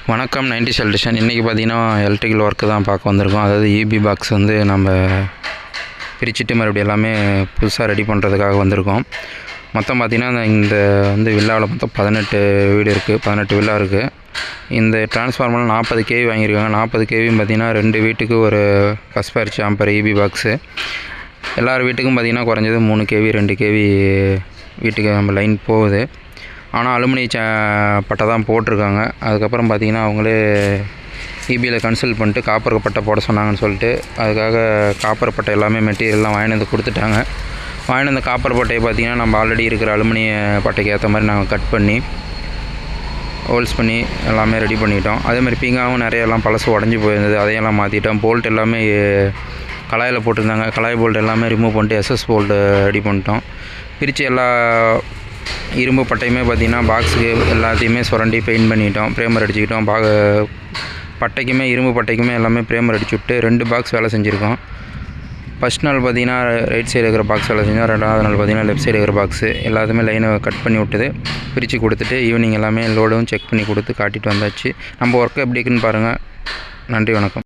வணக்கம் 90s electrician. இன்றைக்கி பார்த்தீங்கன்னா எலக்ட்ரிக்கல் ஒர்க்கு தான் பார்க்க வந்திருக்கோம். அதாவது இபி பாக்ஸ் வந்து நம்ம பிரிச்சுட்டு மறுபடியும் எல்லாமே புதுசாக ரெடி பண்ணுறதுக்காக வந்திருக்கோம். மொத்தம் பார்த்திங்கன்னா இந்த வந்து வில்லாவில் மொத்தம் 18 வீடு இருக்குது, 18 வில்லா இருக்குது. இந்த டிரான்ஸ்ஃபார்மரில் 40 கேவி வாங்கியிருக்காங்க. 40 கேவியும் பார்த்திங்கன்னா 2 வீட்டுக்கு ஒரு ஃபஸ்ட் பேர்ச் ஆம்பர் இபி பாக்ஸு. எல்லார் வீட்டுக்கும் பார்த்திங்கன்னா குறைஞ்சது 3 கேவி 2 கேவி வீட்டுக்கு நம்ம லைன் போகுது. ஆனால் அலுமினிய பட்டை தான் போட்டிருக்காங்க. அதுக்கப்புறம் பார்த்திங்கன்னா அவங்களே இபியில் கன்சல்ட் பண்ணிட்டு காப்பர் பட்டை போட சொன்னாங்கன்னு சொல்லிட்டு அதுக்காக காப்பர் பட்டை எல்லாமே மெட்டீரியல்லாம் வாங்கிட்டு வந்து கொடுத்துட்டாங்க. வாங்கிட்டு வந்து காப்பர் பட்டையை பார்த்திங்கன்னா நம்ம ஆல்ரெடி இருக்கிற அலுமினிய பட்டைக்கு ஏற்ற மாதிரி நாங்கள் கட் பண்ணி ஹோல்ஸ் பண்ணி எல்லாமே ரெடி பண்ணிட்டோம். அதேமாதிரி பீங்காவும் நிறைய எல்லாம் பழசு உடஞ்சி போயிருந்தது, அதையெல்லாம் மாற்றிட்டோம். போல்ட் எல்லாமே கலாயில் போட்டிருந்தாங்க, கலாய் போல்ட் எல்லாமே ரிமூவ் பண்ணிட்டு எஸ்எஸ் போல்ட்டு ரெடி பண்ணிட்டோம். பிரித்து எல்லா இரும்பு பட்டையுமே பார்த்திங்கன்னா பாக்ஸுக்கு எல்லாத்தையுமே சுரண்டி பெயிண்ட் பண்ணிட்டோம், ப்ரேமர் அடிச்சுக்கிட்டோம். பட்டைக்குமே இரும்பு பட்டைக்குமே எல்லாமே ப்ரேமர் அடிச்சு விட்டு 2 பாக்ஸ் வேலை செஞ்சுருக்கோம். ஃபஸ்ட் நாள் பார்த்திங்கன்னா ரைட் சைடு இருக்கிற பாக்ஸ் வேலை செஞ்சோம். 2வது நாள் பார்த்திங்கன்னா லெஃப்ட் சைடு இருக்கிற பாக்ஸு எல்லாத்துமே லைனை கட் பண்ணி விட்டுது, பிரித்து கொடுத்துட்டு ஈவினிங் எல்லாமே லோடும் செக் பண்ணி கொடுத்து காட்டிட்டு வந்தாச்சு. நம்ம ஒர்க்கு எப்படி இருக்குன்னு பாருங்கள். நன்றி, வணக்கம்.